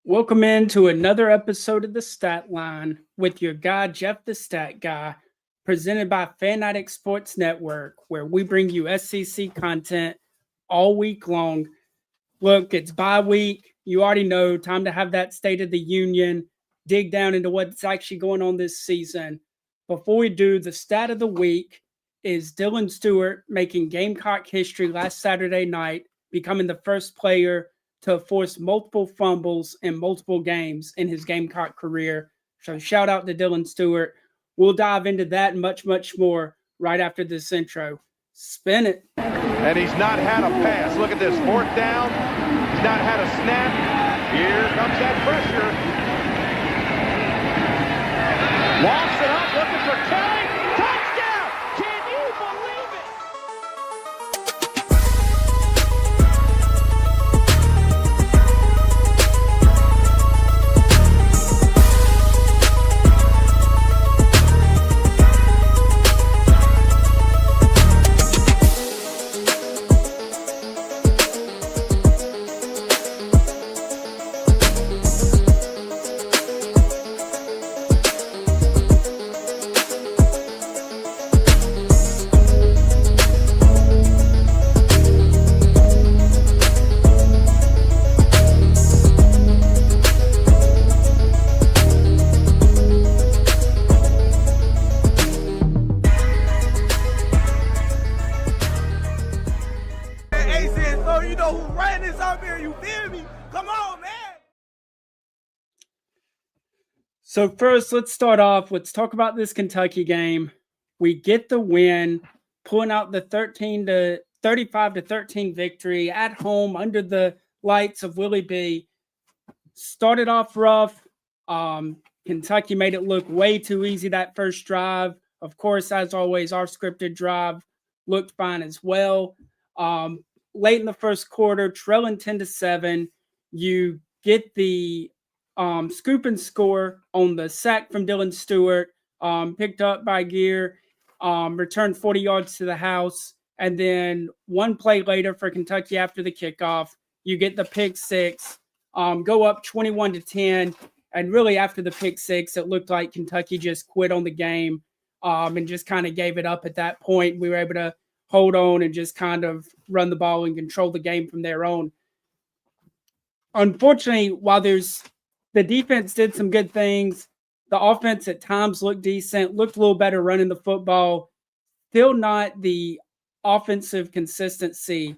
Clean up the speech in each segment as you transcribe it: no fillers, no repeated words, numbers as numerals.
Welcome into another episode of the Stat Line with your guy, Jeff the Stat Guy, presented by Fanatic Sports Network, where we bring you SEC content all week long. Look, it's bye week. You already know, time to have that State of the Union, dig down into what's actually going on this season. Before we do, the stat of the week is Dylan Stewart making Gamecock history last Saturday night, becoming the first player to force multiple fumbles in multiple games in his Gamecock career. So shout out to Dylan Stewart. We'll dive into that and much, much more right after this intro. Spin it. And he's not had a pass. Look at this. Fourth down. He's not had a snap. Here comes that pressure. Lofts it up, looking for Kelly. Touchdown! Can you believe it? So first, let's start off. Let's talk about this Kentucky game. We get the win, pulling out the 35-13 victory at home under the lights of Willie B. Started off rough. Kentucky made it look way too easy that first drive. Of course, as always, our scripted drive looked fine as well. Late in the first quarter, trailing 10-7, you get the scoop and score on the sack from Dylan Stewart, picked up by Gear, returned 40 yards to the house. And then one play later for Kentucky after the kickoff, you get the pick six, go up 21-10. And really after the pick six, it looked like Kentucky just quit on the game and just kind of gave it up at that point. We were able to hold on and just kind of run the ball and control the game from there on. Unfortunately, while the defense did some good things, the offense at times looked decent, looked a little better running the football, still not the offensive consistency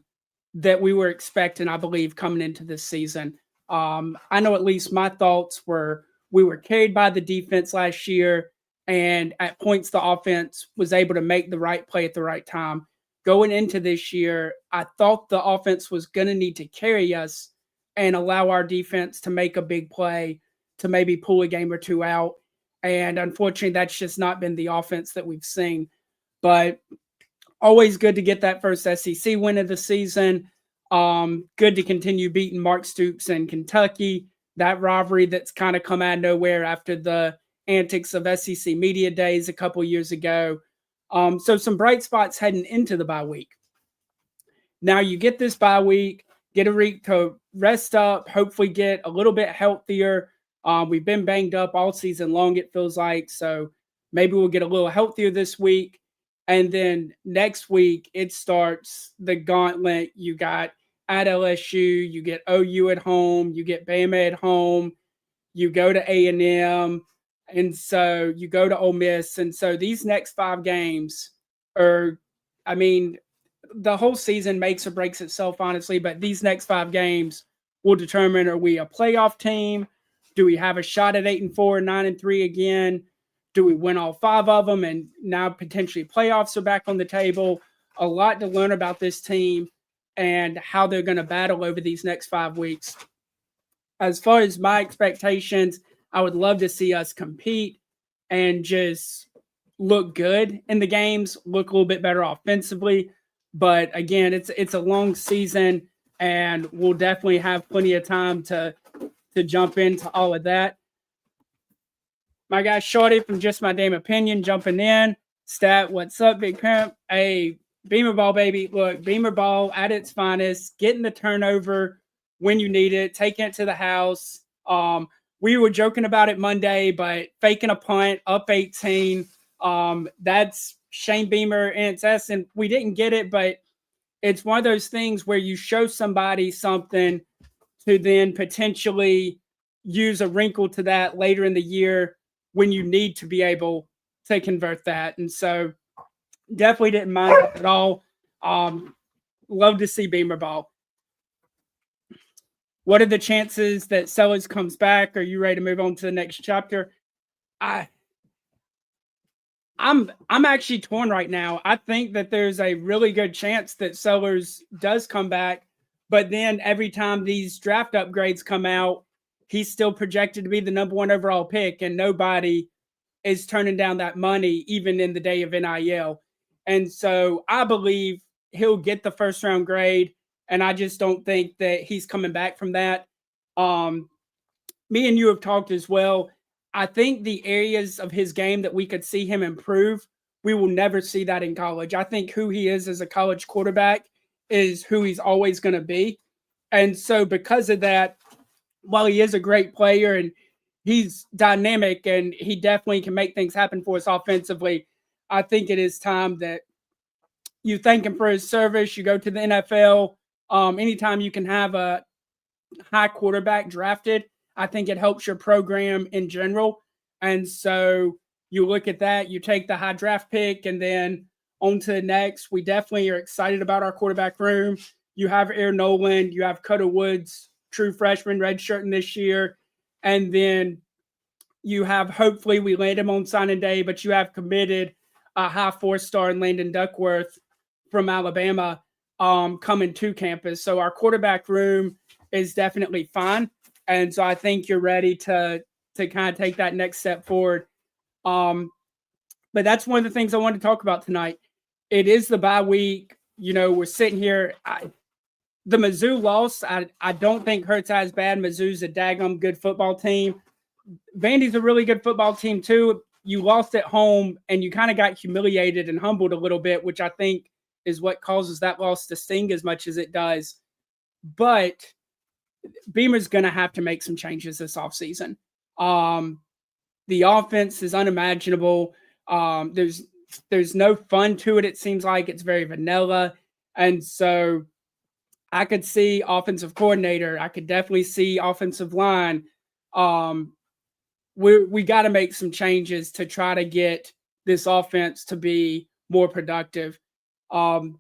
that we were expecting, I believe, coming into this season. I know at least my thoughts were we were carried by the defense last year, and at points the offense was able to make the right play at the right time. Going into this year, I thought the offense was going to need to carry us and allow our defense to make a big play to maybe pull a game or two out. And unfortunately, that's just not been the offense that we've seen. But always good to get that first SEC win of the season. Good to continue beating Mark Stoops and Kentucky. That rivalry that's kind of come out of nowhere after the antics of SEC Media Days a couple years ago. So some bright spots heading into the bye week. Now you get this bye week, get a week to rest up, hopefully get a little bit healthier. We've been banged up all season long, it feels like. So maybe we'll get a little healthier this week. And then next week, it starts the gauntlet. You got at LSU, you get OU at home, you get Bama at home, you go to A&M, and so you go to Ole Miss. And so these next 5 games are, I mean, the whole season makes or breaks itself, honestly, but these next 5 games will determine, are we a playoff team? Do we have a shot at 8-4, 9-3 again? Do we win all 5 of them? And now potentially playoffs are back on the table. A lot to learn about this team and how they're going to battle over these next 5 weeks. As far as my expectations, I would love to see us compete and just look good in the games, look a little bit better offensively. But again, it's a long season, and we'll definitely have plenty of time to jump into all of that. My guy Shorty from Just My Damn Opinion jumping in. Stat, what's up, Big Pimp? Hey, Beamer ball, baby. Look, Beamer ball at its finest, getting the turnover when you need it, taking it to the house, We were joking about it Monday, but faking a punt up 18, that's Shane Beamer in its essence. We didn't get it, but it's one of those things where you show somebody something to then potentially use a wrinkle to that later in the year when you need to be able to convert that. And so definitely didn't mind that at all. Love to see Beamer ball. What are the chances that Sellers comes back? Are you ready to move on to the next chapter? I'm actually torn right now. I think that there's a really good chance that Sellers does come back, but then every time these draft upgrades come out, he's still projected to be the number 1 overall pick, and nobody is turning down that money, even in the day of NIL. And so I believe he'll get the first round grade, and I just don't think that he's coming back from that. Me and you have talked as well. I think the areas of his game that we could see him improve, we will never see that in college. I think who he is as a college quarterback is who he's always going to be. And so because of that, while he is a great player and he's dynamic and he definitely can make things happen for us offensively, I think it is time that you thank him for his service. You go to the NFL. Anytime you can have a high quarterback drafted, I think it helps your program in general. And so you look at that, you take the high draft pick, and then on to the next. We definitely are excited about our quarterback room. You have Aaron Nolan, you have Cutter Woods, true freshman, redshirting this year. And then you have, hopefully we land him on signing day, but you have committed a high 4-star in Landon Duckworth from Alabama coming to campus. So our quarterback room is definitely fine. And so I think you're ready to kind of take that next step forward. But that's one of the things I wanted to talk about tonight. It is the bye week. You know, we're sitting here. The Mizzou loss, I don't think hurts as bad. Mizzou's a daggum good football team. Vandy's a really good football team too. You lost at home and you kind of got humiliated and humbled a little bit, which I think is what causes that loss to sting as much as it does. But Beamer's going to have to make some changes this offseason. The offense is unimaginable. There's no fun to it. It seems like it's very vanilla. And so I could see offensive coordinator. I could definitely see offensive line. We got to make some changes to try to get this offense to be more productive. One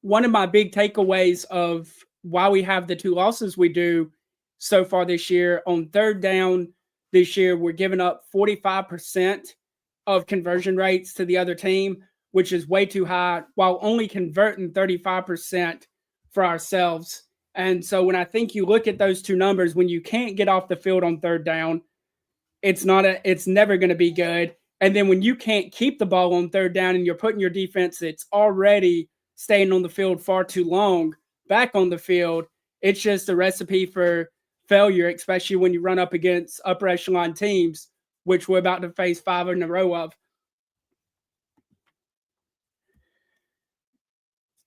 of my big takeaways of why we have the 2 losses we do so far this year, on third down this year, we're giving up 45% of conversion rates to the other team, which is way too high, while only converting 35% for ourselves. And so when I think you look at those 2 numbers, when you can't get off the field on third down, it's never going to be good. And then when you can't keep the ball on third down and you're putting your defense that's already staying on the field far too long back on the field, it's just a recipe for failure, especially when you run up against upper echelon teams, which we're about to face 5 in a row of.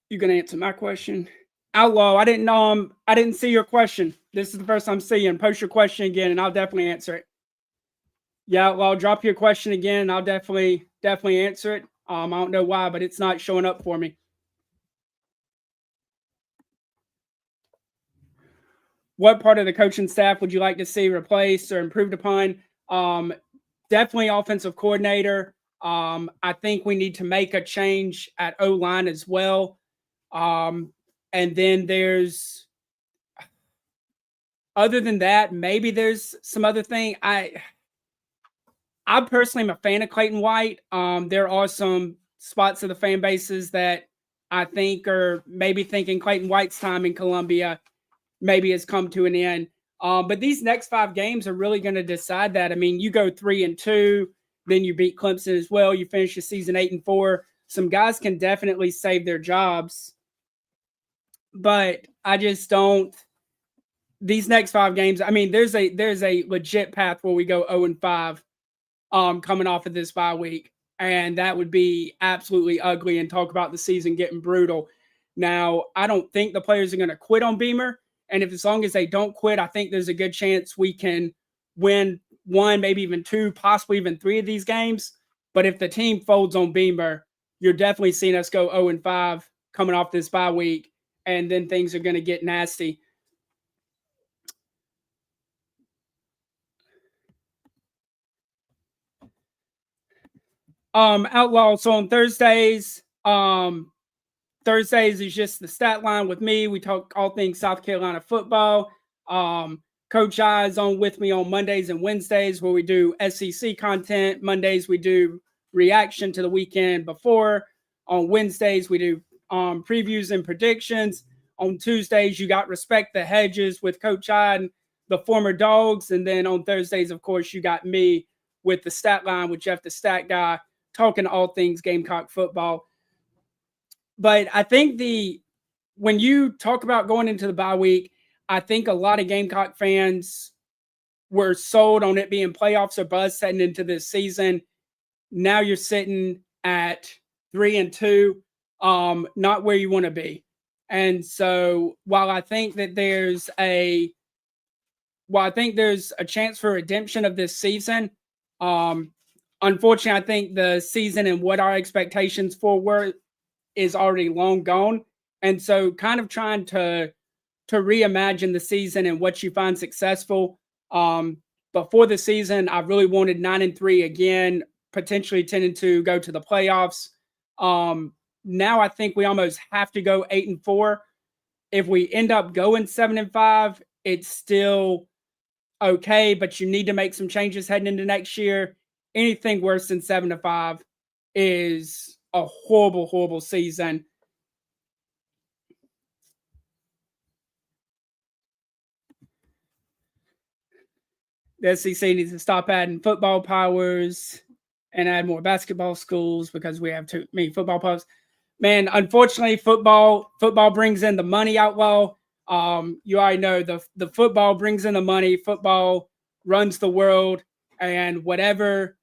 You gonna answer my question? Outlaw, I didn't see your question. This is the first I'm seeing. Post your question again and I'll definitely answer it. Yeah, Outlaw, drop your question again and I'll definitely answer it. I don't know why, but it's not showing up for me. What part of the coaching staff would you like to see replaced or improved upon? Definitely offensive coordinator. I think we need to make a change at O-line as well. And then other than that, maybe there's some other thing. I personally am a fan of Clayton White. There are some spots of the fan bases that I think are maybe thinking Clayton White's time in Columbia maybe has come to an end. But these next 5 games are really going to decide that. I mean, you go 3-2, then you beat Clemson as well. You finish the season 8-4. Some guys can definitely save their jobs. But I just don't. These next 5 games, I mean, there's a legit path where we go 0-5 coming off of this bye week. And that would be absolutely ugly and talk about the season getting brutal. Now, I don't think the players are going to quit on Beamer. And if as long as they don't quit, I think there's a good chance we can win one, maybe even two, possibly even three of these games. But if the team folds on Beamer, you're definitely seeing us go 0-5 coming off this bye week, and then things are going to get nasty. Outlaw. So on Thursdays is just the stat line with me. We talk all things South Carolina football. Coach I is on with me on Mondays and Wednesdays where we do SEC content. Mondays we do reaction to the weekend before. On Wednesdays we do previews and predictions. On Tuesdays you got Respect the Hedges with Coach I and the former Dogs. And then on Thursdays, of course, you got me with the stat line with Jeff the Stat Guy, talking all things Gamecock football. But I think when you talk about going into the bye week, I think a lot of Gamecock fans were sold on it being playoffs or bust heading into this season. Now you're sitting at 3-2, not where you want to be. And so while I think there's a chance for redemption of this season, unfortunately, I think the season and what our expectations for were is already long gone. And so kind of trying to reimagine the season and what you find successful. Before the season, I really wanted 9-3 again, potentially 10-2, go to the playoffs. Now I think we almost have to go 8-4. If we end up going 7-5, it's still okay, but you need to make some changes heading into next year. Anything worse than 7-5 is a horrible, horrible season. The SEC needs to stop adding football powers and add more basketball schools because we have too many football powers. Man, unfortunately, football brings in the money, Outlaw. You already know the football brings in the money. Football runs the world, and whatever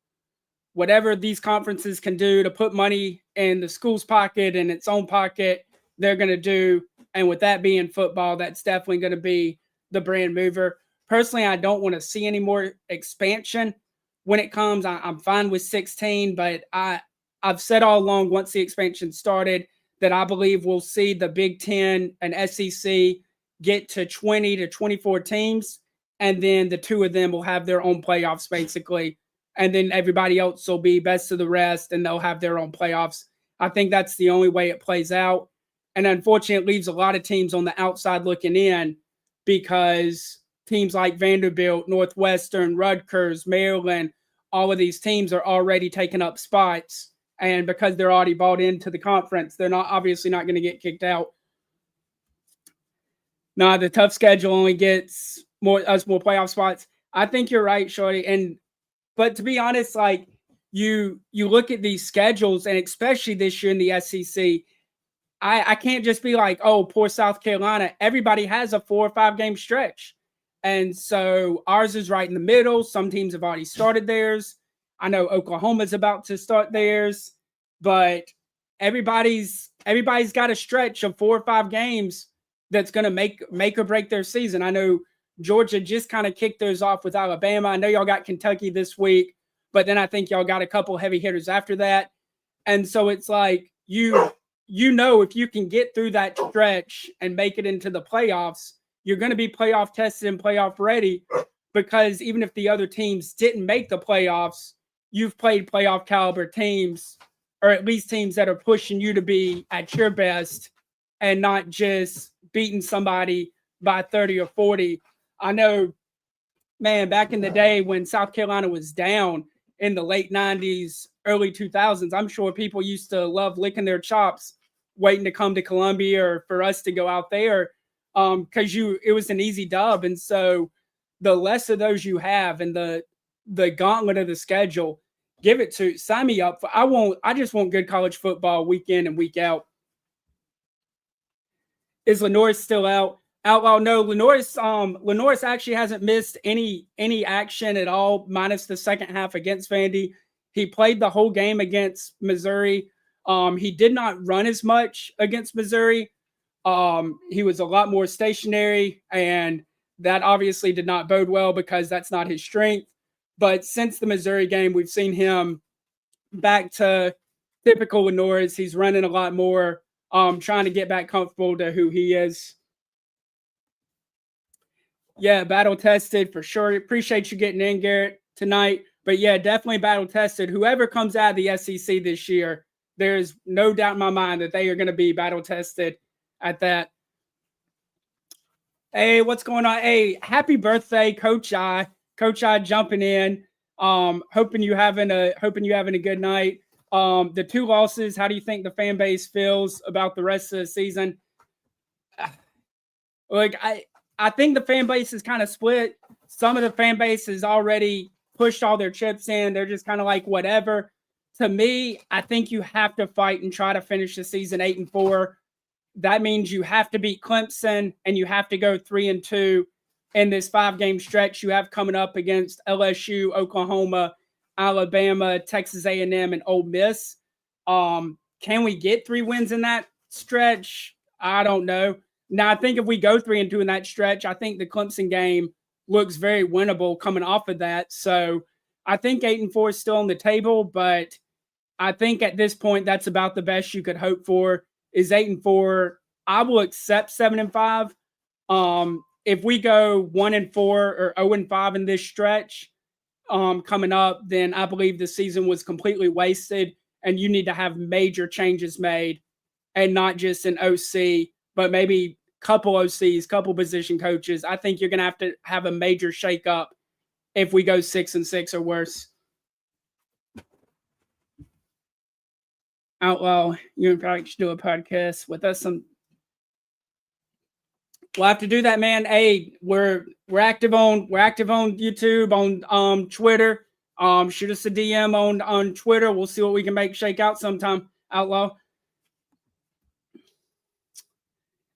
these conferences can do to put money in the school's pocket and its own pocket, they're going to do. And with that being football, that's definitely going to be the brand mover. Personally, I don't want to see any more expansion when it comes. I'm fine with 16, but I've said all along once the expansion started that I believe we'll see the Big Ten and SEC get to 20 to 24 teams, and then the two of them will have their own playoffs basically, and then everybody else will be best of the rest, and they'll have their own playoffs. I think that's the only way it plays out, and unfortunately, it leaves a lot of teams on the outside looking in because teams like Vanderbilt, Northwestern, Rutgers, Maryland, all of these teams are already taking up spots. And because they're already bought into the conference, they're obviously not going to get kicked out. No, the tough schedule only gets more playoff spots. I think you're right, Shorty. But to be honest, like you look at these schedules, and especially this year in the SEC, I can't just be like, oh, poor South Carolina. Everybody has a 4 or 5 game stretch. And so ours is right in the middle. Some teams have already started theirs. I know Oklahoma's about to start theirs, but everybody's got a stretch of 4 or 5 games that's going to make or break their season. I know Georgia just kind of kicked theirs off with Alabama. I know y'all got Kentucky this week, but then I think y'all got a couple heavy hitters after that. And so it's like you know if you can get through that stretch and make it into the playoffs, you're going to be playoff tested and playoff ready, because even if the other teams didn't make the playoffs, you've played playoff caliber teams, or at least teams that are pushing you to be at your best and not just beating somebody by 30 or 40. I know, man, back in the day when South Carolina was down in the late 90s, early 2000s, I'm sure people used to love licking their chops waiting to come to Columbia or for us to go out there because it was an easy dub. And so the less of those you have and the gauntlet of the schedule, sign me up. I just want good college football week in and week out. Is Lenoris still out? Outlaw? No, Lenoris actually hasn't missed any action at all, minus the second half against Vandy. He played the whole game against Missouri. He did not run as much against Missouri. He was a lot more stationary, and that obviously did not bode well because that's not his strength. But since the Missouri game, we've seen him back to typical with Norris. He's running a lot more, trying to get back comfortable to who he is. Yeah, battle tested for sure. Appreciate you getting in, Garrett, tonight. But yeah, definitely battle tested. Whoever comes out of the SEC this year, there's no doubt in my mind that they are going to be battle tested at that. Hey, what's going on? Hey, happy birthday, Coach I. Coach I jumping in. Hoping you having a good night. The 2 losses, how do you think the fan base feels about the rest of the season? Like I think the fan base is kind of split. Some of the fan base has already pushed all their chips in. They're just kind of like whatever. To me, I think you have to fight and try to finish the season 8-4. That means you have to beat Clemson and you have to go 3-2 in this 5-game stretch you have coming up against LSU, Oklahoma, Alabama, Texas A&M, and Ole Miss. Can we get 3 wins in that stretch? I don't know. Now, I think if we go 3-2 in that stretch, I think the Clemson game looks very winnable coming off of that. So I think 8-4 is still on the table, but I think at this point, that's about the best you could hope for is 8-4. I will accept 7-5. If we go 1-4 or 0-5 in this stretch coming up, then I believe the season was completely wasted and you need to have major changes made and not just an OC, but maybe couple OCs, couple position coaches. I think you're going to have a major shakeup if we go 6-6 or worse. Outlaw, you probably should do a podcast with us. We'll have to do that, man. Hey, we're active on YouTube, on Twitter. Shoot us a DM on Twitter. We'll see what we can shake out sometime. Outlaw.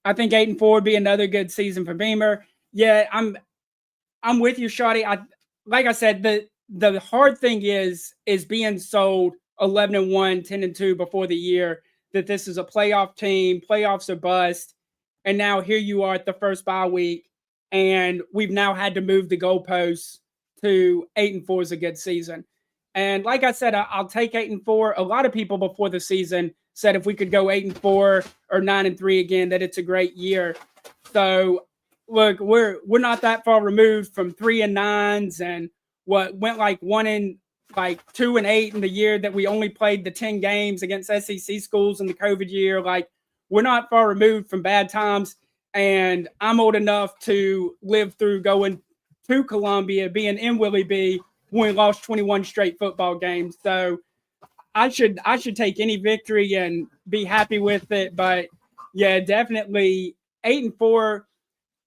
I think 8-4 would be another good season for Beamer. Yeah, I'm with you, Shotty. Like I said, the hard thing is being sold 11-1, 10-2 before the year that this is a playoff team, playoffs are bust, and now here you are at the first bye week, and we've now had to move the goalposts to 8-4 is a good season. And like I said, I'll take 8-4. A lot of people before the season said if we could go 8-4 or 9-3 again, that it's a great year. So look, we're not that far removed from 3-9s and what went like 2-8 in the year that we only played the 10 games against SEC schools in the COVID year. Like, we're not far removed from bad times. And I'm old enough to live through going to Columbia, being in Willie B when we lost 21 straight football games. So I should take any victory and be happy with it. But yeah, definitely 8-4.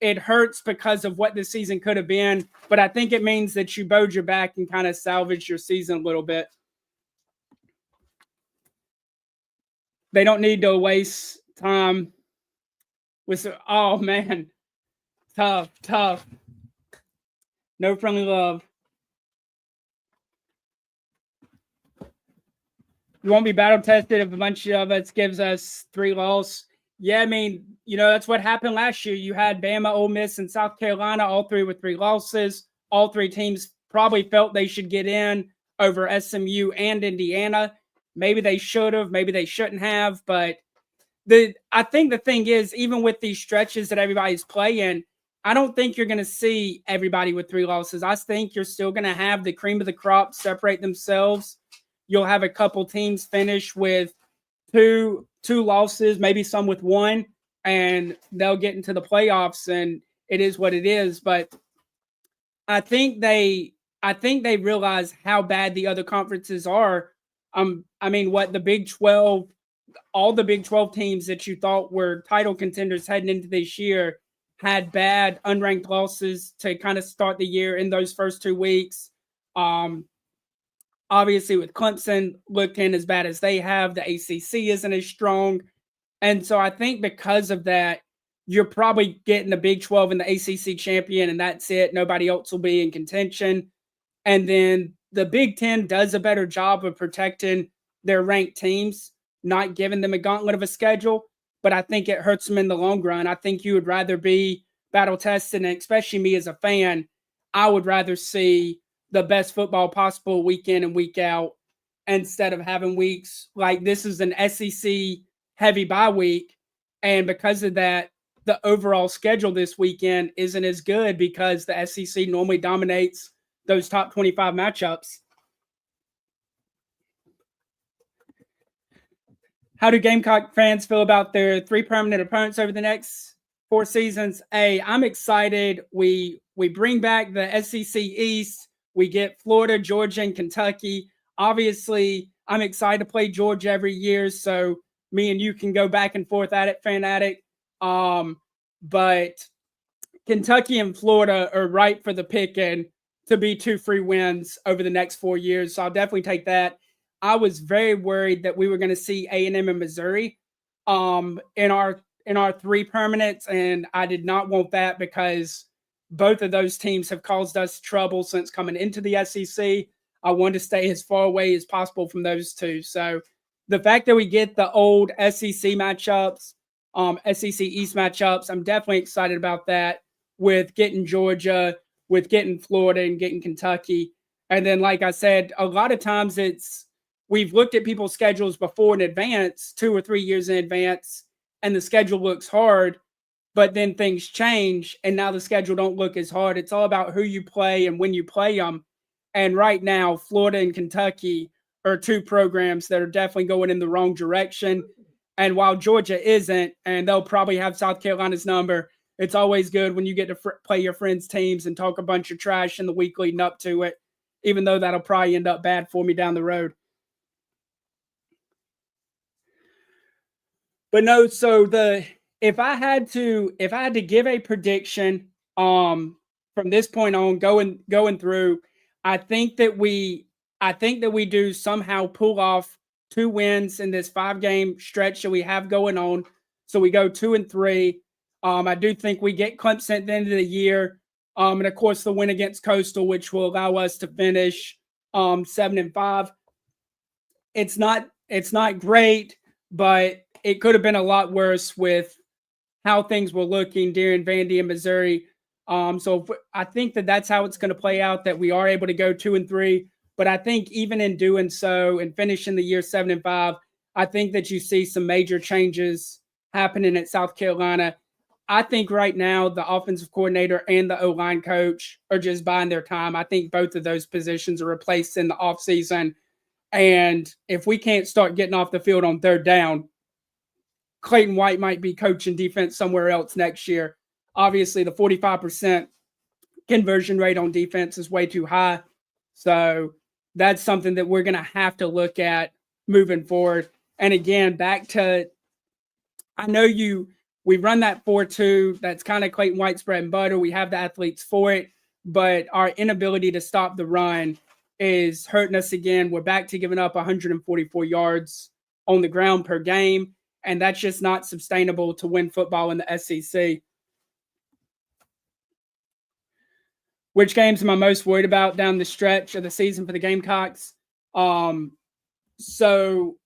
It hurts because of what the season could have been, but I think it means that you bowed your back and kind of salvaged your season a little bit. They don't need to waste time with, oh man, tough. No friendly love. You won't be battle tested if a bunch of us gives us 3 losses. Yeah, I mean, that's what happened last year. You had Bama, Ole Miss, and South Carolina, all 3 with 3 losses. All 3 teams probably felt they should get in over SMU and Indiana. Maybe they should have, maybe they shouldn't have. But I think the thing is, even with these stretches that everybody's playing, I don't think you're going to see everybody with 3 losses. I think you're still going to have the cream of the crop separate themselves. You'll have a couple teams finish with two losses, maybe some with 1, and they'll get into the playoffs, and it is what it is. But I think they realize how bad the other conferences are. I mean, what the Big 12, all the Big 12 teams that you thought were title contenders heading into this year had bad unranked losses to kind of start the year in those first 2 weeks. Obviously, with Clemson looking as bad as they have, the ACC isn't as strong. And so I think because of that, you're probably getting the Big 12 and the ACC champion, and that's it. Nobody else will be in contention. And then the Big 10 does a better job of protecting their ranked teams, not giving them a gauntlet of a schedule. but I think it hurts them in the long run. I think you would rather be battle tested, and especially me as a fan, I would rather see the best football possible week in and week out instead of having weeks like this is an SEC heavy bye week. And because of that, the overall schedule this weekend isn't as good because the SEC normally dominates those top 25 matchups. How do Gamecock fans feel about their 3 permanent opponents over the next 4 seasons? Hey, I'm excited. We bring back the SEC East. We get Florida, Georgia, and Kentucky. Obviously, I'm excited to play Georgia every year, so me and you can go back and forth at it, fanatic. But Kentucky and Florida are ripe for the picking to be 2 free wins over the next 4 years. So I'll definitely take that. I was very worried that we were going to see A&M and Missouri in our 3 permanents, and I did not want that because both of those teams have caused us trouble since coming into the SEC. I wanted to stay as far away as possible from those two. So the fact that we get the old SEC matchups, SEC East matchups, I'm definitely excited about that with getting Georgia, with getting Florida, and getting Kentucky. And then, like I said, a lot of times we've looked at people's schedules before in advance, 2 or 3 years in advance, and the schedule looks hard, but then things change, and now the schedule don't look as hard. It's all about who you play and when you play them. And right now, Florida and Kentucky are 2 programs that are definitely going in the wrong direction. And while Georgia isn't, and they'll probably have South Carolina's number, it's always good when you get to play your friends' teams and talk a bunch of trash in the week leading up to it, even though that'll probably end up bad for me down the road. But no, so if I had to give a prediction from this point on going through, I think that we do somehow pull off 2 wins in this 5-game stretch that we have going on. So we go 2-3. I do think we get Clemson at the end of the year. And of course the win against Coastal, which will allow us to finish 7-5. It's not great, but it could have been a lot worse with how things were looking during Vandy and Missouri. So I think that's how it's going to play out, that we are able to go 2-3. But I think even in doing so and finishing the year 7-5, I think that you see some major changes happening at South Carolina. I think right now the offensive coordinator and the O-line coach are just buying their time. I think both of those positions are replaced in the offseason. And if we can't start getting off the field on 3rd down, Clayton White might be coaching defense somewhere else next year. Obviously, the 45% conversion rate on defense is way too high. So that's something that we're going to have to look at moving forward. And again, back to, I know we run that 4-2. That's kind of Clayton White's bread and butter. We have the athletes for it, but our inability to stop the run is hurting us again. We're back to giving up 144 yards on the ground per game, and that's just not sustainable to win football in the SEC. Which games am I most worried about down the stretch of the season for the Gamecocks? So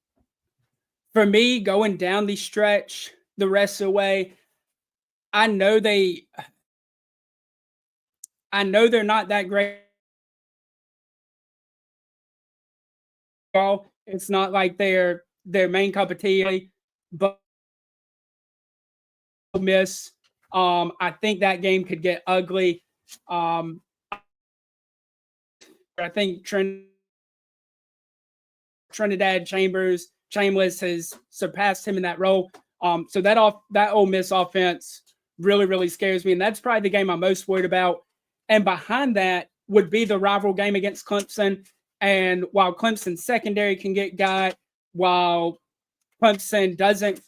for me, going down the stretch the rest of the way, I know they're not that great. It's not like their main competition, but miss. I think that game could get ugly. I think Trinidad Chambers has surpassed him in that role. So that Ole Miss offense really, really scares me, and that's probably the game I'm most worried about. And behind that would be the rival game against Clemson. And while Clemson's secondary can get got, while Clemson doesn't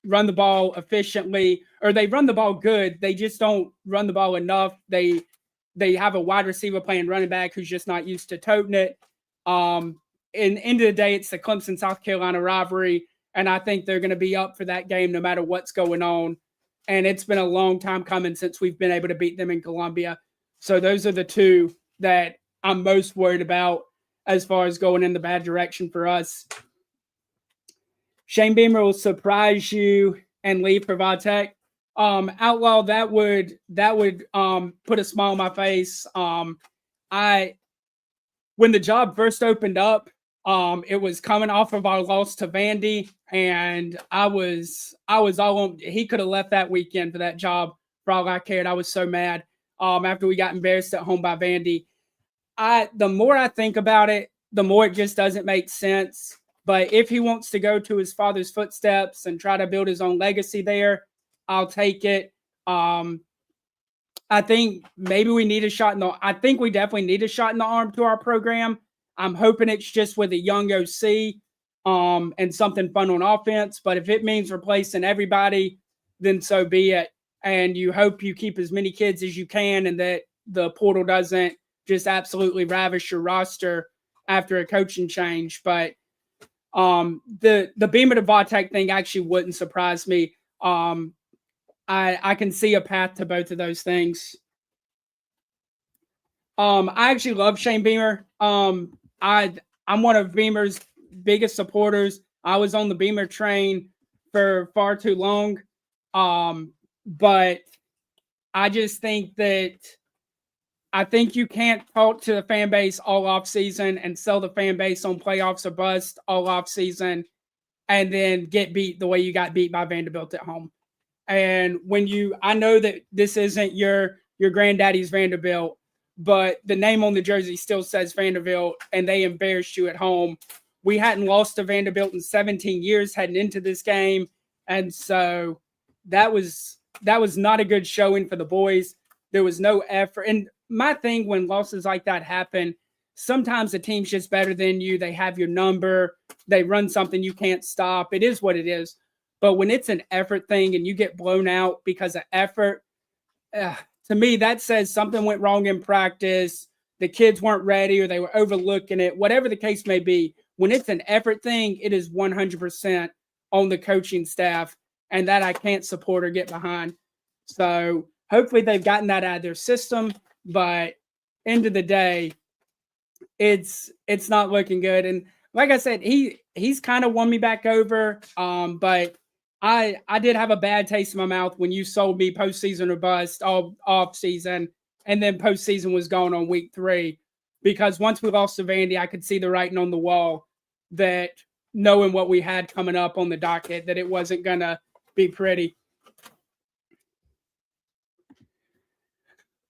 run the ball efficiently, or they run the ball good, they just don't run the ball enough. They have a wide receiver playing running back who's just not used to toting it. In the end of the day, it's the Clemson-South Carolina rivalry, and I think they're going to be up for that game no matter what's going on. And it's been a long time coming since we've been able to beat them in Columbia. So those are the 2 that I'm most worried about as far as going in the bad direction for us. Shane Beamer will surprise you and leave for Vitek. Outlaw, that would put a smile on my face. When the job first opened up, it was coming off of our loss to Vandy, and I was all on. He could have left that weekend for that job for all I cared. I was so mad after we got embarrassed at home by Vandy. The more I think about it, the more it just doesn't make sense. But if he wants to go to his father's footsteps and try to build his own legacy there, I'll take it. I think maybe we need a shot in the. I think we definitely need a shot in the arm to our program. I'm hoping it's just with a young OC and something fun on offense. But if it means replacing everybody, then so be it. And you hope you keep as many kids as you can, and that the portal doesn't just absolutely ravish your roster after a coaching change. But the Beamer to Vitek thing actually wouldn't surprise me. I can see a path to both of those things. I actually love Shane Beamer. I'm one of Beamer's biggest supporters. I was on the Beamer train for far too long. But I just think that you can't talk to the fan base all off season and sell the fan base on playoffs or bust all off season and then get beat the way you got beat by Vanderbilt at home. And I know that this isn't your granddaddy's Vanderbilt, but the name on the jersey still says Vanderbilt, and they embarrassed you at home. We hadn't lost to Vanderbilt in 17 years heading into this game. And so that was not a good showing for the boys. There was no effort. And my thing when losses like that happen, sometimes the team's just better than you. They have your number. They run something you can't stop. It is what it is. But when it's an effort thing and you get blown out because of effort, to me, that says something went wrong in practice. The kids weren't ready or they were overlooking it, whatever the case may be. When it's an effort thing, it is 100% on the coaching staff, and that I can't support or get behind. So hopefully they've gotten that out of their system. But end of the day, it's not looking good. And like I said, he's kind of won me back over. But I did have a bad taste in my mouth when you sold me postseason or bust all off season, and then postseason was gone on week 3. Because once we lost to Vandy, I could see the writing on the wall that knowing what we had coming up on the docket, that it wasn't going to be pretty.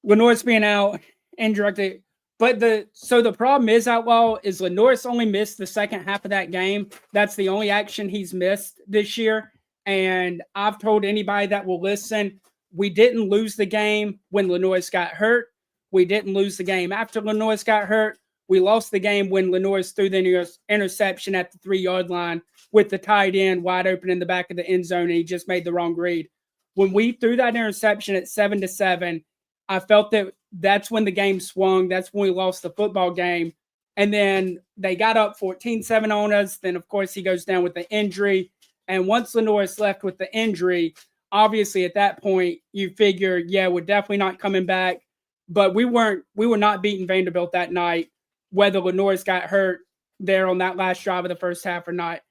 Lenore's being out, indirectly. But the problem is, Outlaw, is Lenore's only missed the second half of that game. That's the only action he's missed this year. And I've told anybody that will listen, we didn't lose the game when Lenore's got hurt. We didn't lose the game after Lenore's got hurt. We lost the game when Lenore's threw the interception at the 3-yard line with the tight end wide open in the back of the end zone, and he just made the wrong read. When we threw that interception at 7-7, I felt that that's when the game swung. That's when we lost the football game. And then they got up 14-7 on us. Then, of course, he goes down with the injury. And once Lenore's left with the injury, obviously at that point, you figure, yeah, we're definitely not coming back. But we were not beating Vanderbilt that night, whether Lenore's got hurt there on that last drive of the first half or not.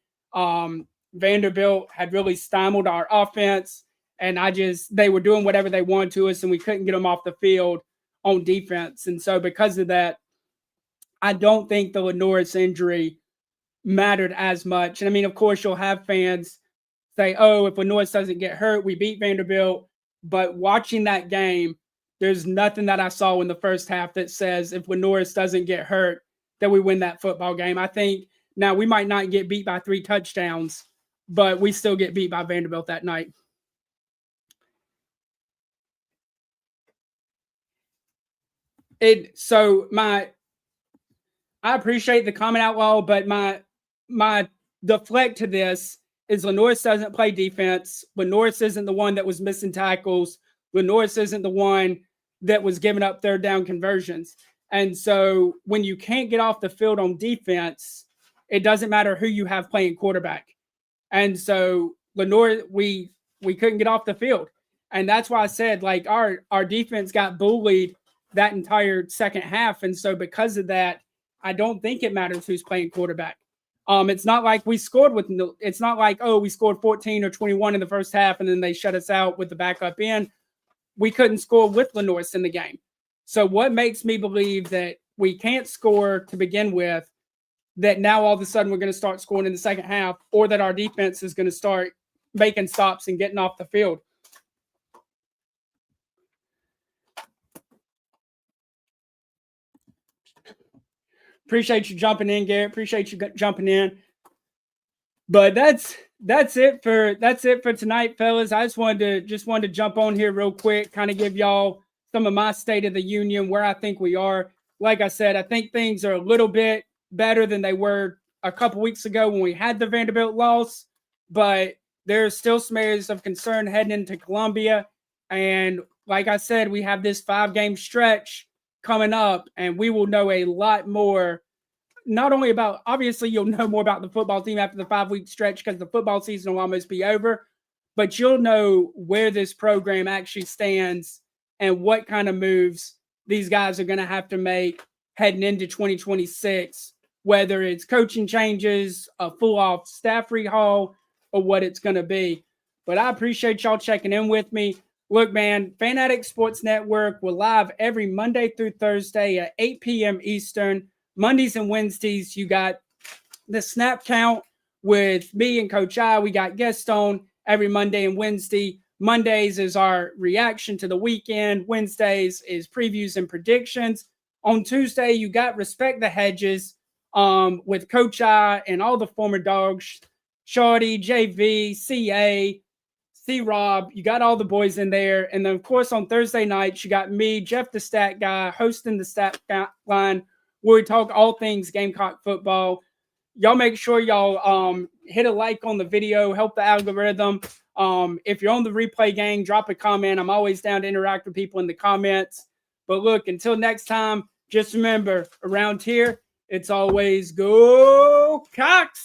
Vanderbilt had really stymied our offense, and they were doing whatever they wanted to us, and we couldn't get them off the field on defense. And so because of that, I don't think the Lenore's injury mattered as much. And I mean, of course, you'll have fans say, oh, if Lenore's doesn't get hurt, we beat Vanderbilt. But watching that game, there's nothing that I saw in the first half that says if Lenore's doesn't get hurt, that we win that football game. I think now we might not get beat by 3 touchdowns, but we still get beat by Vanderbilt that night. I appreciate the comment, Outlaw, but my deflect to this is Lenore's doesn't play defense. Lenore's isn't the one that was missing tackles. Lenore's isn't the one that was giving up third down conversions. And so when you can't get off the field on defense, it doesn't matter who you have playing quarterback. And so Lenore, we couldn't get off the field. And that's why I said, like, our defense got bullied that entire second half. And so because of that, I don't think it matters who's playing quarterback. It's not like we scored with. It's not like, oh, we scored 14 or 21 in the first half and then they shut us out with the backup in. We couldn't score with Lenoir's in the game. So what makes me believe that we can't score to begin with, that now all of a sudden we're going to start scoring in the second half, or that our defense is going to start making stops and getting off the field? Appreciate you jumping in, Garrett. Appreciate you jumping in. But that's it for tonight, fellas. I just wanted to jump on here real quick, kind of give y'all some of my state of the union, where I think we are. Like I said, I think things are a little bit better than they were a couple weeks ago when we had the Vanderbilt loss, but there's still some areas of concern heading into Columbia. And like I said, we have this 5-game stretch coming up, and we will know a lot more. Not only about, obviously, you'll know more about the football team after the 5-week stretch because the football season will almost be over, but you'll know where this program actually stands and what kind of moves these guys are going to have to make heading into 2026, whether it's coaching changes, a full-off staff rehaul, or what it's going to be. But I appreciate y'all checking in with me. Look, man, Fanatic Sports Network, we're live every Monday through Thursday at 8 p.m. Eastern. Mondays and Wednesdays, you got the Snap Count with me and Coach I. We got guests on every Monday and Wednesday. Mondays is our reaction to the weekend. Wednesdays is previews and predictions. On Tuesday, you got Respect the Hedges with Coach I and all the former dogs, Shorty, JV, CA, C-Rob. You got all the boys in there. And then, of course, on Thursday nights, you got me, Jeff the Stat Guy, hosting the Stat Line, where we talk all things Gamecock football. Y'all make sure y'all hit a like on the video, help the algorithm. If you're on the replay gang, drop a comment. I'm always down to interact with people in the comments. But look, until next time, just remember, around here, it's always go Cox.